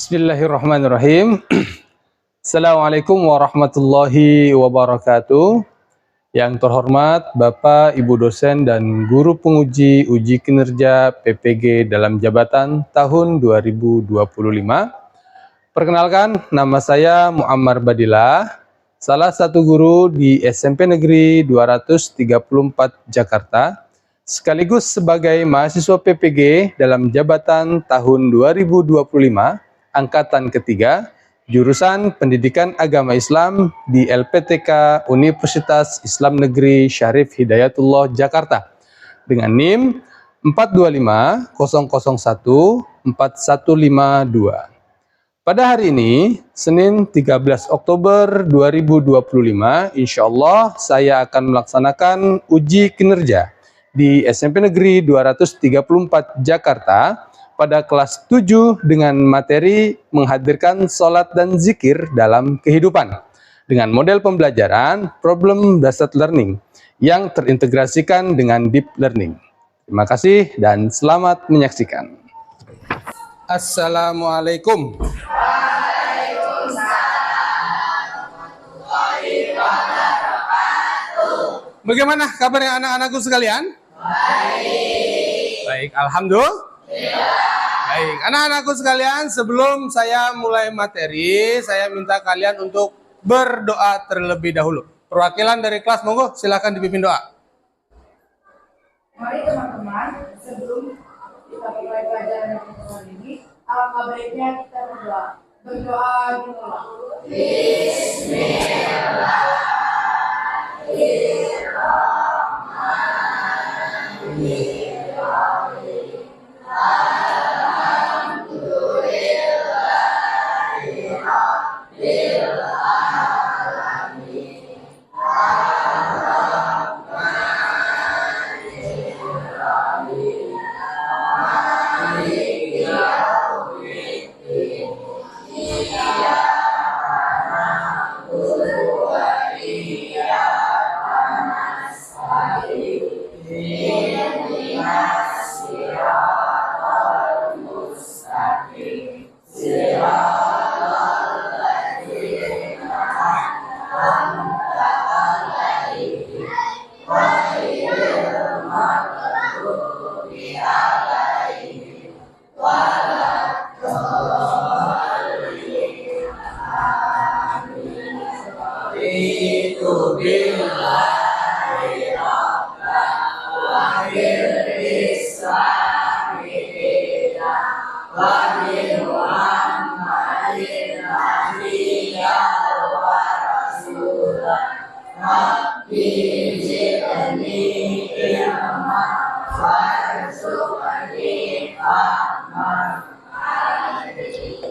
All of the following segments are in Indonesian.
Bismillahirrahmanirrahim. Assalamualaikum warahmatullahi wabarakatuh. Yang terhormat Bapak, Ibu dosen dan guru penguji uji kinerja PPG dalam jabatan tahun 2025. Perkenalkan, nama saya Muammar Badillah, salah satu guru di SMP Negeri 234 Jakarta, sekaligus sebagai mahasiswa PPG dalam jabatan tahun 2025, angkatan ketiga, jurusan Pendidikan Agama Islam di LPTK Universitas Islam Negeri Syarif Hidayatullah Jakarta dengan NIM 425001452. Pada hari ini, Senin 13 Oktober 2025, insya Allah saya akan melaksanakan uji kinerja di SMP Negeri 234 Jakarta pada kelas 7 dengan materi menghadirkan sholat dan zikir dalam kehidupan dengan model pembelajaran problem based learning yang terintegrasikan dengan deep learning. Terima kasih dan selamat menyaksikan. Assalamualaikum. Bagaimana kabarnya anak-anakku sekalian? Baik, alhamdulillah. Baik, anak-anakku sekalian, sebelum saya mulai materi, saya minta kalian untuk berdoa terlebih dahulu. Perwakilan dari kelas, monggo silakan dipimpin doa. Mari teman-teman, sebelum kita mulai pelajaran yang hari ini, alangkah baiknya kita berdoa. Berdoa dimulai.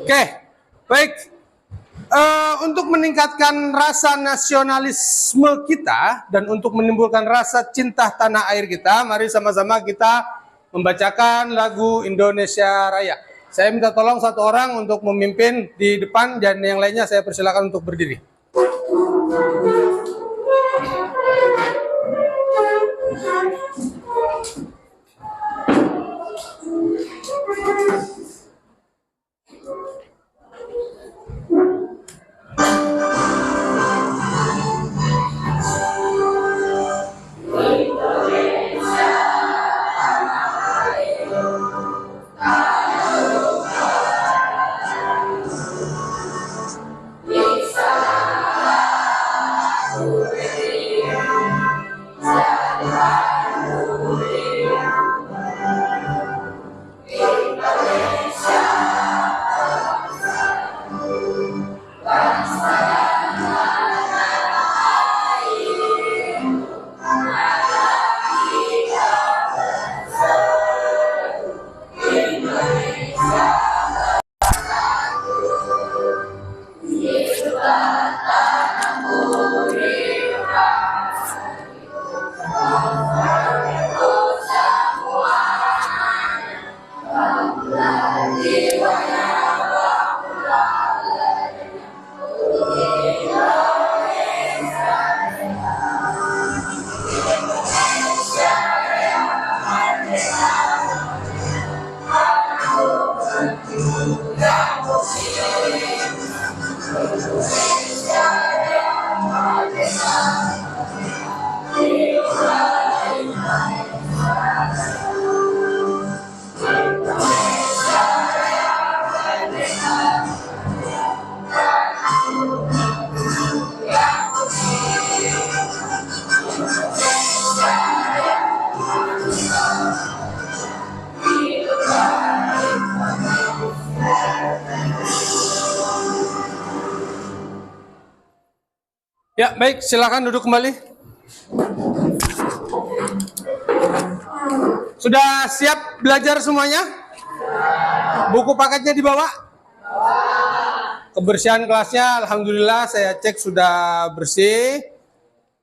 Oke, baik. Untuk meningkatkan rasa nasionalisme kita dan untuk menimbulkan rasa cinta tanah air kita, mari sama-sama kita membacakan lagu Indonesia Raya. Saya minta tolong satu orang untuk memimpin di depan dan yang lainnya saya persilakan untuk berdiri. Ya, baik, silakan duduk kembali. Sudah siap belajar semuanya? Buku paketnya dibawa? Kebersihan kelasnya, alhamdulillah saya cek sudah bersih.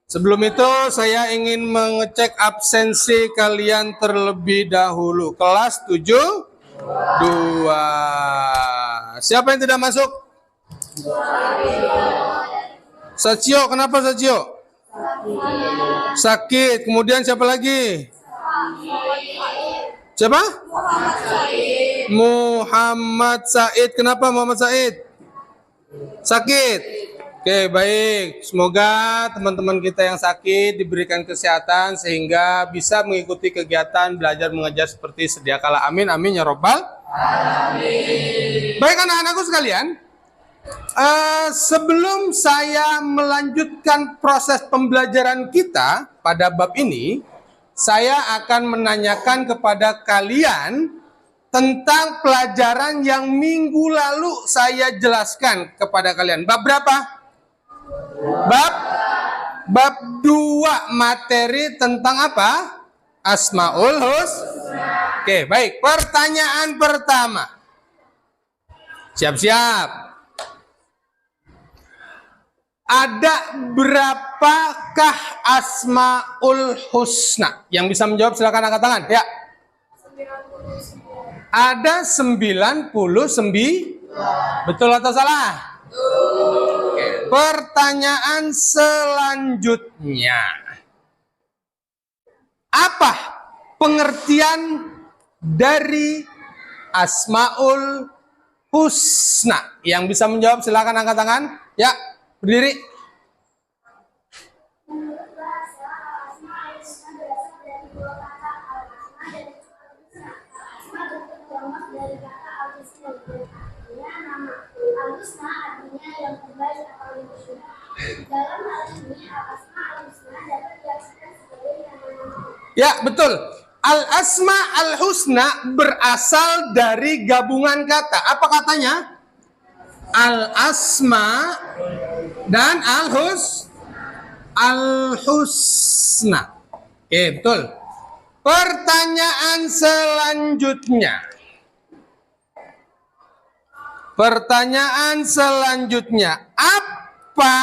Sebelum itu saya ingin mengecek absensi kalian terlebih dahulu. Kelas 7 2. Siapa yang tidak masuk? Sacio, kenapa Sacio? Sakit. Kemudian siapa lagi? Siapa? Muhammad Said. Kenapa Muhammad Said? Sakit. Oke, baik. Semoga teman-teman kita yang sakit diberikan kesehatan sehingga bisa mengikuti kegiatan belajar mengajar seperti sedia kala. Amin, amin ya robbal. Amin. Baik anak-anakku sekalian. Sebelum saya melanjutkan proses pembelajaran kita pada bab ini, saya akan menanyakan kepada kalian tentang pelajaran yang minggu lalu saya jelaskan kepada kalian. Bab berapa? Bab 2, materi tentang apa? Asmaul Husna. Oke, baik. Pertanyaan pertama. Siap-siap. Ada berapakah Asmaul Husna? Yang bisa menjawab silakan angkat tangan. Ya. 99. Ada 99. Betul atau salah? Oke. Pertanyaan selanjutnya. Apa pengertian dari Asmaul Husna? Yang bisa menjawab silakan angkat tangan. Ya. Berdiri. Menurut bahasa, al-asma al-husna berasal dari dua kata al-asma dan al-husna. Al-asma bentuk jamak dari kata al-husna, artinya nama. Al-husna artinya yang terbaik atau yang terbaik. Dalam hal ini, al-asma al-husna dapat diartikan sebagai nama-nama. Ya, betul. Al-asma al-husna berasal dari gabungan kata. Apa katanya? Al-asma dan al-husna. Oke, betul. Pertanyaan selanjutnya. Apa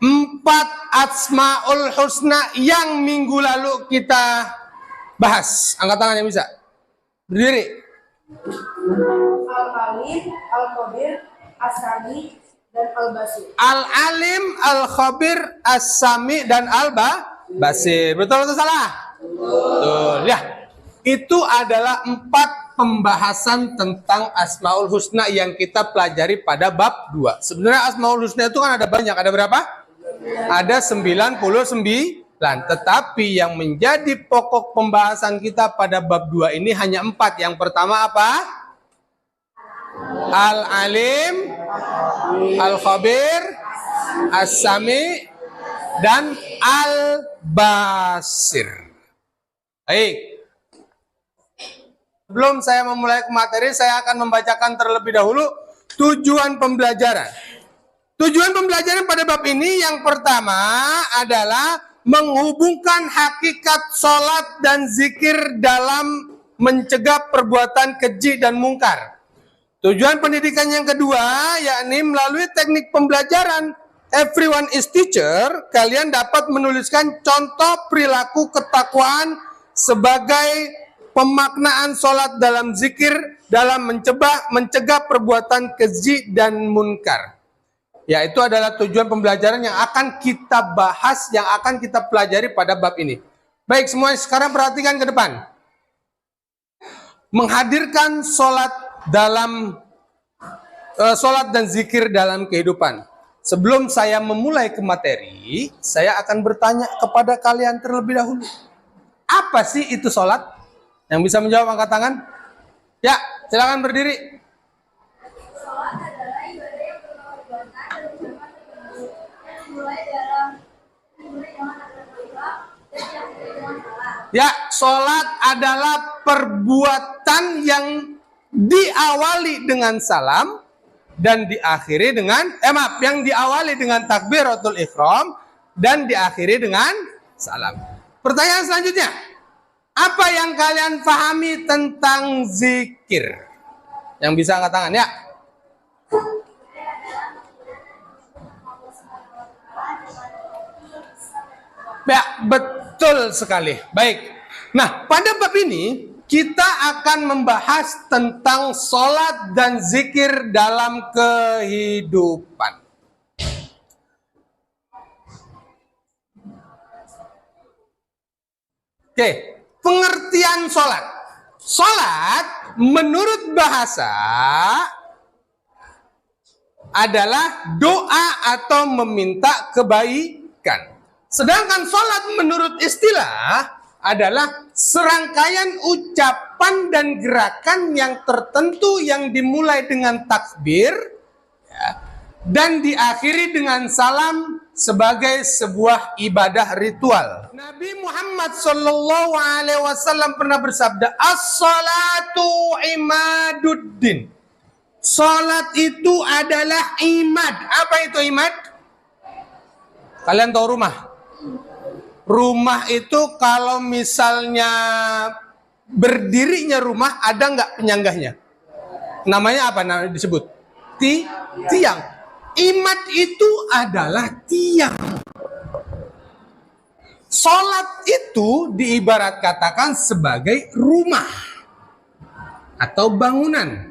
4 asmaul husna yang minggu lalu kita bahas? Angkat tangan yang bisa. Berdiri. Al-Alim, Al-Khabir, As-Sami, dan Al-Basir. Al-Alim, Al-Khabir, As-Sami, dan Al-Basir. Betul atau salah? Betul. Ya, itu adalah 4 pembahasan tentang Asmaul Husna yang kita pelajari pada bab 2. Sebenarnya Asmaul Husna itu kan ada banyak. Ada berapa? Ada 99. Tetapi yang menjadi pokok pembahasan kita pada bab 2 ini hanya 4. Yang pertama apa? Al-Alim, Al-Khabir, As-Sami, dan Al-Basir. Baik. Sebelum saya memulai ke materi, saya akan membacakan terlebih dahulu tujuan pembelajaran. Tujuan pembelajaran pada bab ini yang pertama adalah menghubungkan hakikat sholat dan zikir dalam mencegah perbuatan keji dan mungkar. Tujuan pendidikan yang kedua yakni melalui teknik pembelajaran Everyone is Teacher, kalian dapat menuliskan contoh perilaku ketakwaan sebagai pemaknaan sholat dalam zikir dalam mencegah perbuatan keji dan munkar. Ya, itu adalah tujuan pembelajaran yang akan kita bahas, yang akan kita pelajari pada bab ini. Baik, semua sekarang perhatikan ke depan. Menghadirkan sholat dan zikir dalam kehidupan. Sebelum saya memulai ke materi, saya akan bertanya kepada kalian terlebih dahulu. Apa sih itu sholat? Yang bisa menjawab angkat tangan? Ya, silakan berdiri. Sholat adalah ibadah yang berkorban dan ucapan tertentu yang dimulai dengan takbir dan diakhiri dengan salam. Ya, sholat adalah perbuatan yang diawali dengan salam dan diakhiri dengan yang diawali dengan takbiratul ihram dan diakhiri dengan salam. Pertanyaan selanjutnya, apa yang kalian pahami tentang zikir? Yang bisa angkat tangan ya. Ya, betul sekali. Baik. Nah, pada bab ini kita akan membahas tentang sholat dan zikir dalam kehidupan. Oke, pengertian sholat. Sholat menurut bahasa adalah doa atau meminta kebaikan. Sedangkan sholat menurut istilah adalah serangkaian ucapan dan gerakan yang tertentu yang dimulai dengan takbir ya, dan diakhiri dengan salam sebagai sebuah ibadah ritual. Nabi Muhammad SAW pernah bersabda, as-salatu imaduddin. Salat itu adalah imad. Apa itu imad? Kalian tahu rumah? Rumah itu kalau misalnya berdirinya rumah ada nggak penyanggahnya? Namanya apa disebut? Tiang. Imad itu adalah tiang. Salat itu diibarat katakan sebagai rumah atau bangunan.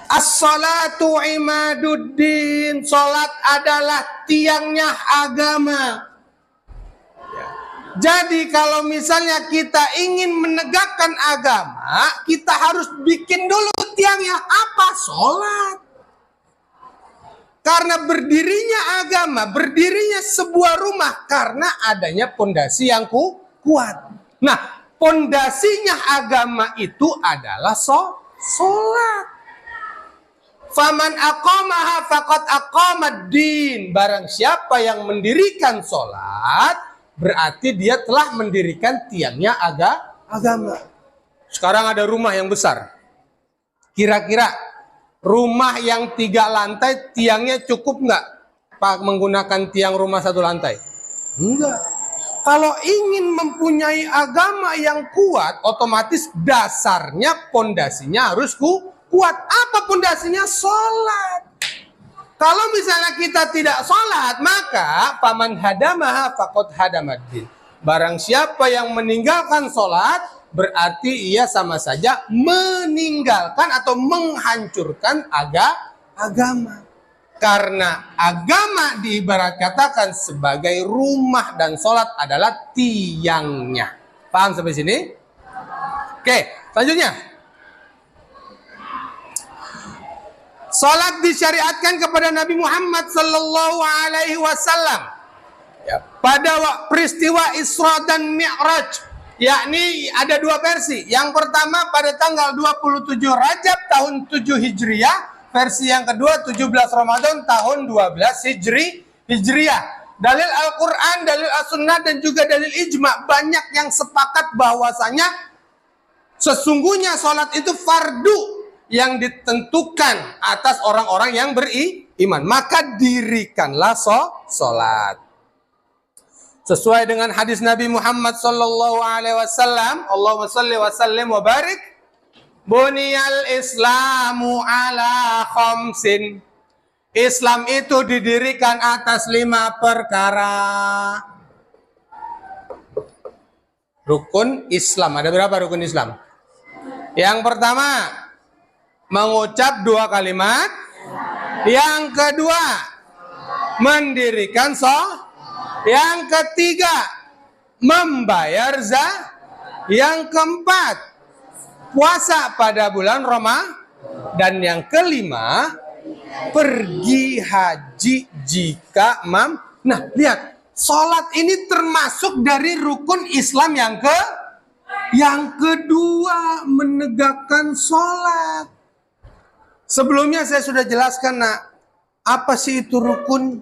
As-salatu imaduddin. Salat adalah tiangnya agama. Jadi kalau misalnya kita ingin menegakkan agama, kita harus bikin dulu tiangnya. Apa? Salat. Karena berdirinya agama, berdirinya sebuah rumah karena adanya pondasi yang kuat. Nah, pondasinya agama itu adalah salat. Faman aqamaha faqad aqamad-din. Barang siapa yang mendirikan sholat, berarti dia telah mendirikan tiangnya agama. Sekarang ada rumah yang besar. Kira-kira rumah yang 3 lantai tiangnya cukup nggak Pak menggunakan tiang rumah 1 lantai? Enggak. Kalau ingin mempunyai agama yang kuat, otomatis dasarnya, pondasinya harus kuat. Apa pondasinya? Sholat. Kalau misalnya kita tidak sholat, maka paman hadamaha faqad hadamaddin. Barang siapa yang meninggalkan sholat, berarti ia sama saja meninggalkan atau menghancurkan agama. Karena agama diibarat katakan sebagai rumah dan sholat adalah tiangnya. Paham sampai sini? Oke, selanjutnya. Salat disyariatkan kepada Nabi Muhammad sallallahu alaihi wasallam ya, pada peristiwa Isra dan Mi'raj, yakni ada 2 versi. Yang pertama pada tanggal 27 Rajab tahun 7 Hijriah, versi yang kedua 17 Ramadan tahun 12 Hijriah. Dalil Al-Qur'an, dalil As-Sunnah dan juga dalil ijma banyak yang sepakat bahwasanya sesungguhnya salat itu fardu yang ditentukan atas orang-orang yang beriman. Maka dirikanlah salat. Sesuai dengan hadis Nabi Muhammad sallallahu alaihi wasallam, Allahumma shalli wa sallim wa barik, buniyal islamu ala khamsin. Islam itu didirikan atas 5 perkara. Rukun Islam. Ada berapa rukun Islam? Yang pertama, mengucap 2 kalimat. Yang kedua, mendirikan Yang ketiga, membayar Yang keempat, puasa pada bulan Ramadan. Dan yang kelima, pergi haji jika Nah, lihat, sholat ini termasuk dari rukun Islam yang kedua, menegakkan sholat. Sebelumnya saya sudah jelaskan, apa sih itu rukun?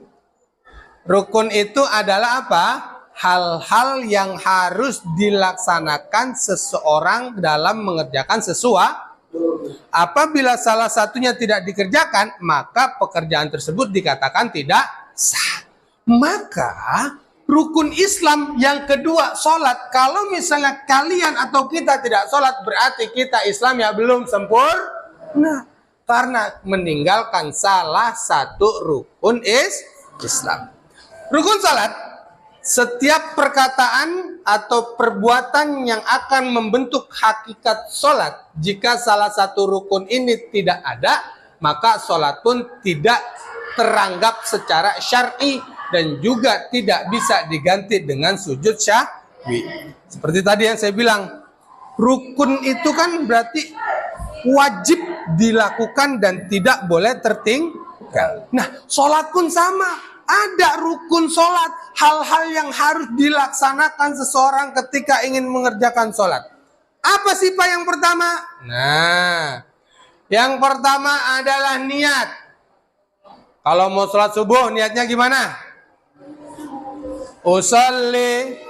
Rukun itu adalah apa? Hal-hal yang harus dilaksanakan seseorang dalam mengerjakan sesuatu. Apabila salah satunya tidak dikerjakan, maka pekerjaan tersebut dikatakan tidak sah. Maka rukun Islam yang kedua, sholat. Kalau misalnya kalian atau kita tidak sholat, berarti kita Islam ya belum sempurna. Karena meninggalkan salah satu rukun Islam. Rukun sholat, setiap perkataan atau perbuatan yang akan membentuk hakikat sholat, jika salah satu rukun ini tidak ada, maka sholat pun tidak teranggap secara syar'i dan juga tidak bisa diganti dengan sujud syahwi. Seperti tadi yang saya bilang, rukun itu kan berarti wajib dilakukan dan tidak boleh tertinggal. Nah, sholat pun sama. Ada rukun sholat, hal-hal yang harus dilaksanakan seseorang ketika ingin mengerjakan sholat. Apa sih Pak yang pertama? Nah, yang pertama adalah niat. Kalau mau sholat subuh, niatnya gimana? Usalli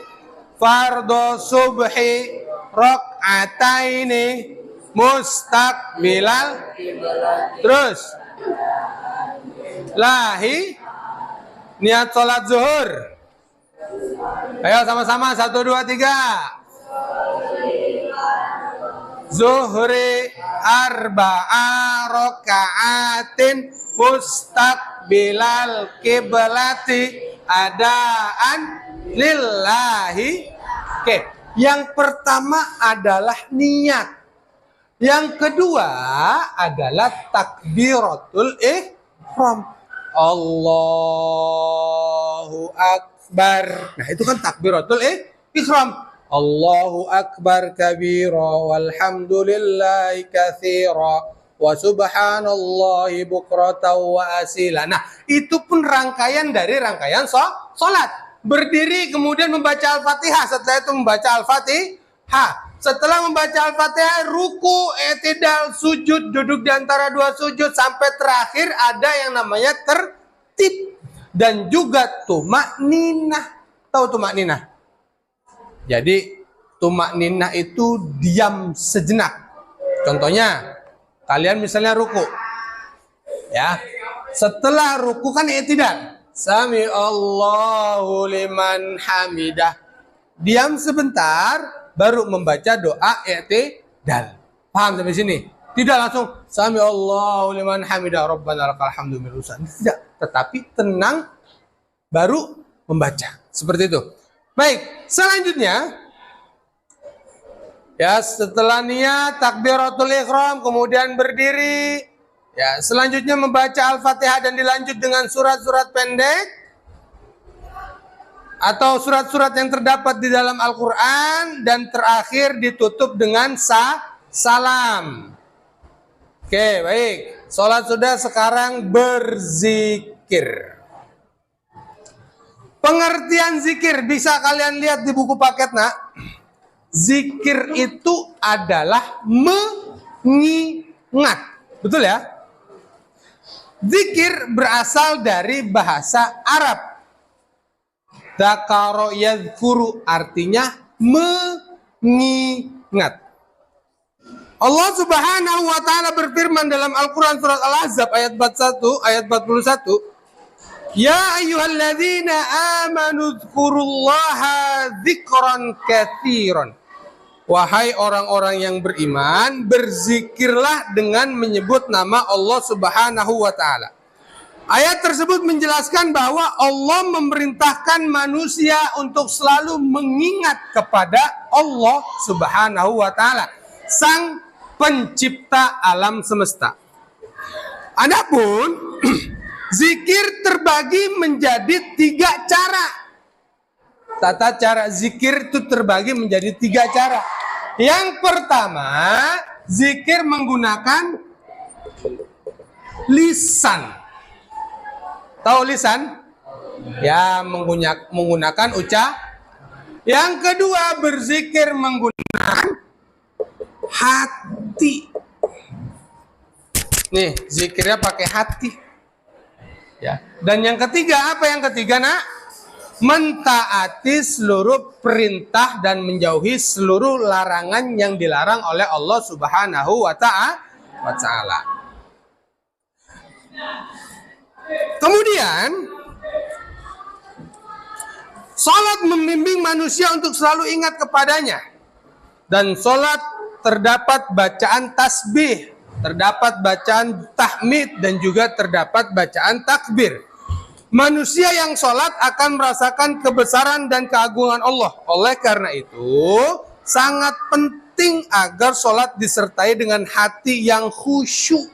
fardhu subhi rak'ataini mustaqbilal. Terus lahi niat sholat zuhur. Ayo sama-sama 1, 2, 3. Zuhri arba'a raka'atin mustaqbilal kiblati adaan lillahi. Oke, yang pertama adalah niat. Yang kedua adalah takbiratul ihram. Allahu Akbar. Nah, itu kan takbiratul ihram. Allahu Akbar kabira walhamdulillahi katsira wa subhanallahi bukratan wa asila. Nah, itu pun rangkaian dari rangkaian sholat. Berdiri kemudian membaca Al-Fatihah, setelah itu membaca Al-Fatihah. Setelah membaca Al-Fatihah, ruku, i'tidal, sujud, duduk di antara dua sujud, sampai terakhir ada yang namanya tertib. Dan juga tumakninah. Tahu tumakninah? Jadi tumakninah itu diam sejenak. Contohnya, kalian misalnya ruku. Ya. Setelah ruku kan i'tidal. Sami Allahu liman hamidah. Diam sebentar, baru membaca doa i'tidal. Paham sampai sini? Tidak langsung Sami Allahu liman hamidah Rabbana lakal hamdu min usan. Tidak, tetapi tenang baru membaca. Seperti itu. Baik, selanjutnya ya, setelah niat takbiratul ihram kemudian berdiri. Ya, selanjutnya membaca Al-Fatihah dan dilanjut dengan surat-surat pendek atau surat-surat yang terdapat di dalam Al-Quran, dan terakhir ditutup dengan salam. Oke, baik. Sholat sudah, sekarang berzikir. Pengertian zikir bisa kalian lihat di buku paket, nak. Zikir itu adalah mengingat. Betul ya? Zikir berasal dari bahasa Arab. Dzakara yadhkuru, artinya mengingat. Allah Subhanahu wa taala berfirman dalam Al-Qur'an surat Al-Ahzab ayat 41, ayat 41. Ya ayyuhalladzina amanu dzkurullaha dzikran katsiran. Wahai orang-orang yang beriman, berzikirlah dengan menyebut nama Allah Subhanahu wa taala. Ayat tersebut menjelaskan bahwa Allah memerintahkan manusia untuk selalu mengingat kepada Allah Subhanahu wa taala, Sang Pencipta alam semesta. Adapun zikir terbagi menjadi 3 cara. Tata cara zikir itu terbagi menjadi 3 cara. Yang pertama, zikir menggunakan lisan. Tahu lisan? Ya, menggunakan ucap. Yang kedua, berzikir menggunakan hati. Nih, zikirnya pakai hati. Ya. Dan yang ketiga, apa yang ketiga, nak? Mentaati seluruh perintah dan menjauhi seluruh larangan yang dilarang oleh Allah Subhanahu wa wa ta'ala. Kemudian salat membimbing manusia untuk selalu ingat kepadanya. Dan salat terdapat bacaan tasbih, terdapat bacaan tahmid, dan juga terdapat bacaan takbir. Manusia yang sholat akan merasakan kebesaran dan keagungan Allah. Oleh karena itu, sangat penting agar sholat disertai dengan hati yang khusyuk.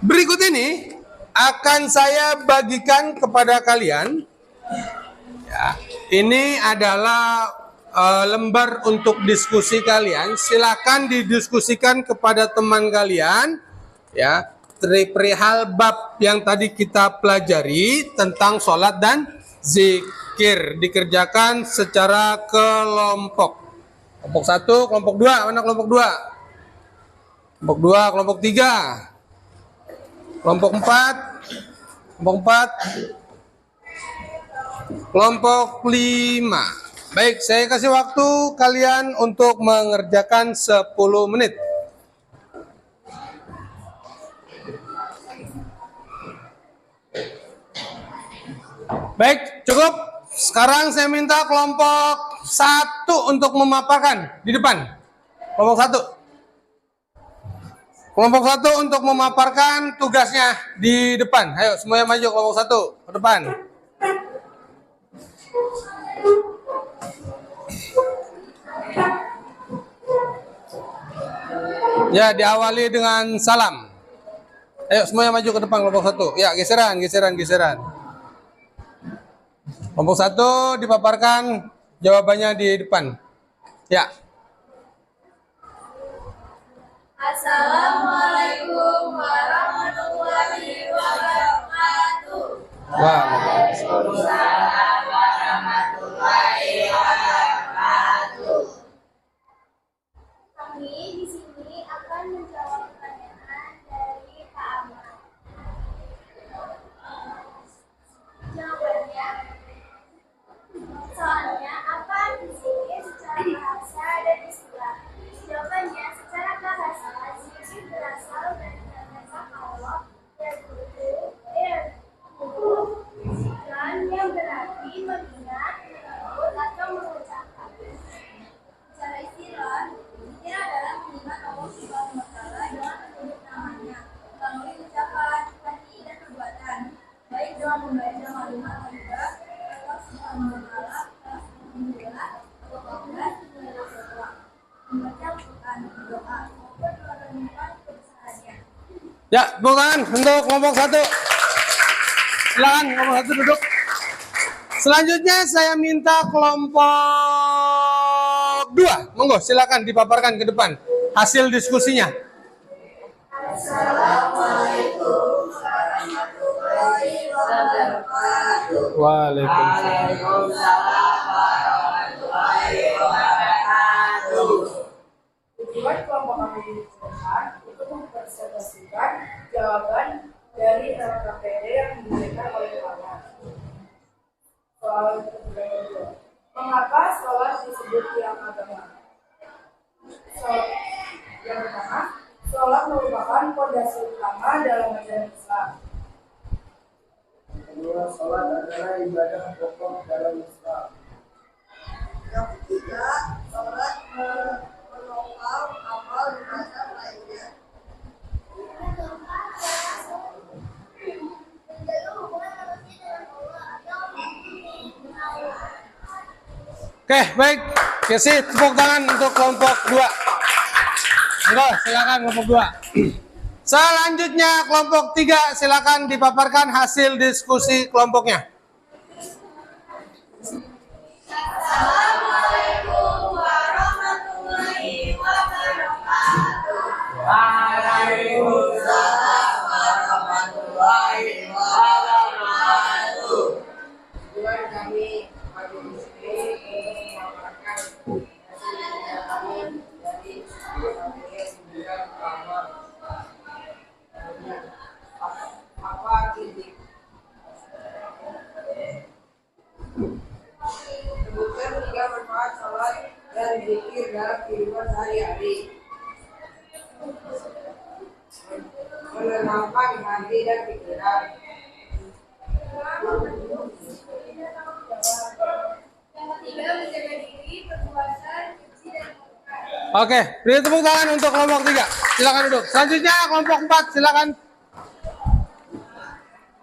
Berikut ini akan saya bagikan kepada kalian. Ya, ini adalah lembar untuk diskusi kalian. Silakan didiskusikan kepada teman kalian. Ya. Perihal bab yang tadi kita pelajari tentang sholat dan zikir dikerjakan secara kelompok. Kelompok 1, kelompok 2, mana kelompok 2? Kelompok 2, kelompok 3, kelompok 4, kelompok 4, kelompok 5. Baik, saya kasih waktu kalian untuk mengerjakan 10 menit. Baik, cukup. Sekarang saya minta kelompok 1 untuk memaparkan di depan. Kelompok 1. Kelompok 1 untuk memaparkan tugasnya di depan. Ayo, semuanya maju kelompok 1 ke depan. Ya, diawali dengan salam. Ayo, semuanya maju ke depan kelompok 1. Ya, geseran. Kelompok 1 dipaparkan jawabannya di depan. Ya. Assalamualaikum warahmatullahi wabarakatuh. Waalaikumsalam warahmatullahi wabarakatuh. Kami di sini akan menjawab pertanyaan dari Pak Ahmad. Jawabannya, soalnya apa di sini secara bahasa dan istilah? Jawabannya, secara bahasa, zikir berasal dari kata Allah dan zikran yang berarti mengingat, menyebut atau mengucapkan. Secara istilah, zikir adalah mengingat Allah Subhanahu wa Ta'ala dengan menyebut namanya melalui ucapan, hati, dan perbuatan, baik dengan membaca kalimat thayyibah atau Subhanahu wa Ta'ala, alhamdulillah, atau Alhamdulillah, membaca Al-Quran, berdoa, maupun merenungkan kebesarannya. Ya, bukan untuk kelompok 1. Silakan kelompok 1 duduk. Selanjutnya saya minta kelompok 2. Monggo, silakan dipaparkan ke depan hasil diskusinya. Assalamualaikum warahmatullahi wabarakatuh. Waalaikumsalam warahmatullahi wabarakatuh. Tujuan kelompok kami diperlukan untuk mempresentasikan jawaban dari LKPD yang diberikan oleh kalian. Soal kedua, mengapa sholat disebut tiang agama? Yang pertama, sholat merupakan fondasi utama dalam ajaran Islam. Kedua, sholat adalah ibadah pokok dalam Islam. Yang ketiga, sholat menopang amal ibadah lainnya. Oke, baik. Kasih tepuk tangan untuk kelompok 2. Enggak, silakan kelompok 2. Selanjutnya kelompok 3, silakan dipaparkan hasil diskusi kelompoknya. Assalamualaikum warahmatullahi wabarakatuh. Waalaikumsalam warahmatullahi wabarakatuh. Tujuan kami di sini untuk memaparkan hasil kami dari sembilan amal. Apa kritik? Sebutkan 3 manfaat sholat dan zikir dalam kehidupan sehari-hari. menenangkan hati dan pikiran. Yang ketiga, menjaga diri, berpuasa, cuci dan makan. Oke, beri tepuk tangan untuk kelompok 3. Silakan duduk. Selanjutnya kelompok 4, silakan.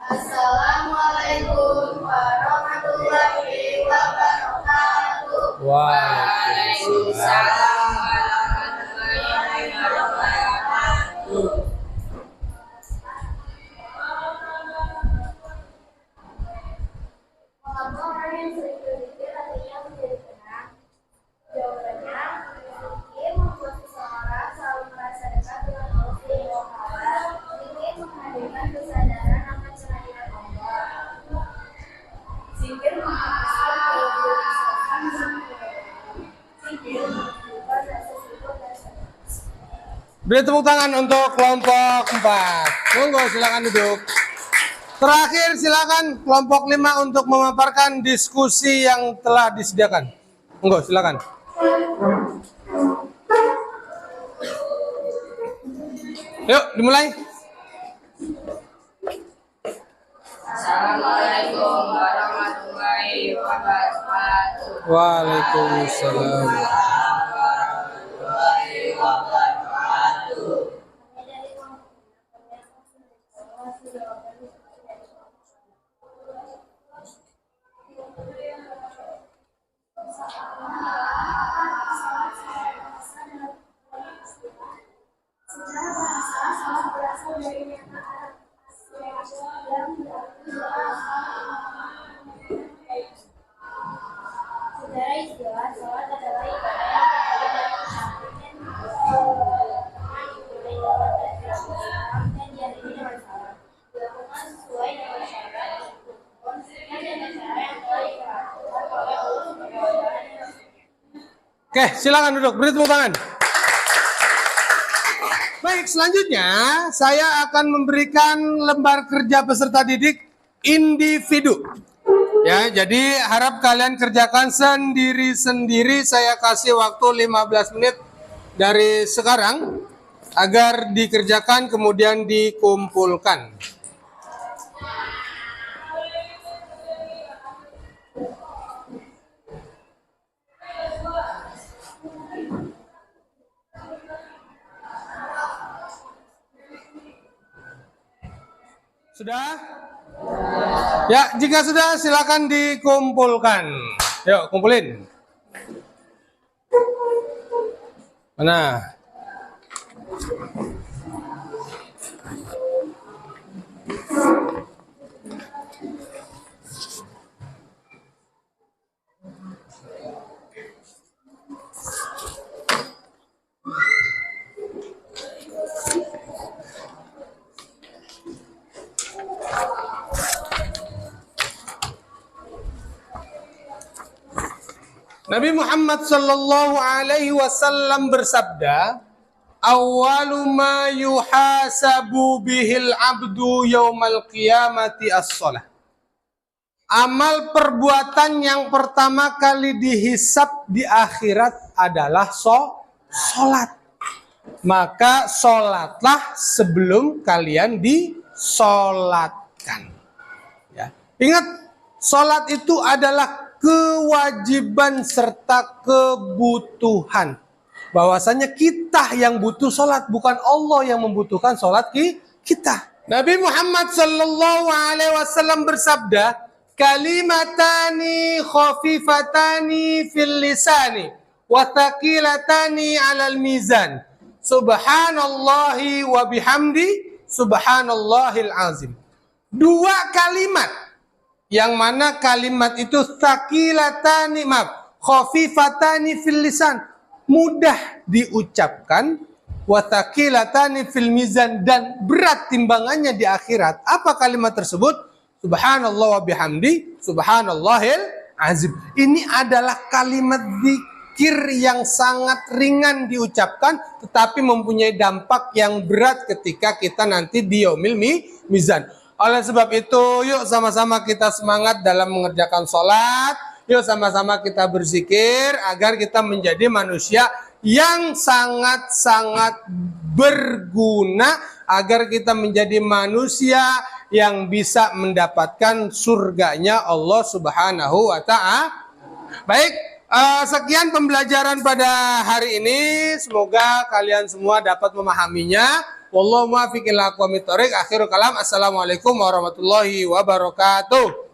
Assalamualaikum warahmatullahi wabarakatuh. Waalaikumsalam. warahmatullahi wabarakatuh. Mengapa orang yang sering berzikir hatinya menjadi tenang? Jawabannya, berzikir membuat seseorang selalu merasa dekat dengan Allah Subhanahu wa Ta'ala. Zikir menghadirkan kesadaran akan kehadiran Allah. Zikir menghapuskan kegelisahan dan kegelisahan. Zikir menunjukkan rasa syukur dan senang. Beri tepuk tangan untuk kelompok 4. Monggo silakan duduk. Terakhir silakan kelompok 5 untuk memaparkan diskusi yang telah disediakan. Monggo silakan. Yuk dimulai. Assalamualaikum warahmatullahi wabarakatuh. Waalaikumsalam. Secara bahasa, salat berasal dari kata Arab yang berarti doa. Secara istilah, salat adalah ibadah yang terkait dengan dan diakhiri dengan salam. Dilakukan sesuai dengan syarat dan dengan cara yang telah diperhatikan oleh Allah Subhanahu wa Ta'ala. Oke, silakan duduk. Beri tepuk tangan. Baik, selanjutnya saya akan memberikan lembar kerja peserta didik individu. Ya, jadi harap kalian kerjakan sendiri-sendiri. Saya kasih waktu 15 menit dari sekarang agar dikerjakan kemudian dikumpulkan. Sudah? Ya, jika sudah silakan dikumpulkan. Yuk, kumpulin. Mana? Nabi Muhammad sallallahu alaihi wasallam bersabda, "Awwalu ma yuhasabu bihil abdu yaumal qiyamati as-shalah." Amal perbuatan yang pertama kali dihisab di akhirat adalah sholat. Maka sholatlah sebelum kalian disolatkan. Ya. Ingat, sholat itu adalah kewajiban serta kebutuhan. Bahwasanya kita yang butuh sholat, bukan Allah yang membutuhkan sholat kita. Nabi Muhammad sallallahu alaihi wasallam bersabda, "Kalimatani khafifatani fil lisani wa thaqilatani 'alal mizan. Subhanallahi wa bihamdi, subhanallahil azim." Dua kalimat yang mana kalimat itu khafifatani fil lisan, mudah diucapkan, wa thaqilatani fil mizan, dan berat timbangannya di akhirat. Apa kalimat tersebut? Subhanallah wa bihamdi, subhanallahil azim. Ini adalah kalimat zikir yang sangat ringan diucapkan, tetapi mempunyai dampak yang berat ketika kita nanti di yaumil mizan. Oleh sebab itu, yuk sama-sama kita semangat dalam mengerjakan sholat. Yuk sama-sama kita berzikir agar kita menjadi manusia yang sangat-sangat berguna agar kita menjadi manusia yang bisa mendapatkan surganya Allah Subhanahu wa Ta'ala. Baik, sekian pembelajaran pada hari ini. Semoga kalian semua dapat memahaminya. Wallahu muwaffiq ila aqwamit thoriq. Akhirul kalam. Assalamualaikum warahmatullahi wabarakatuh.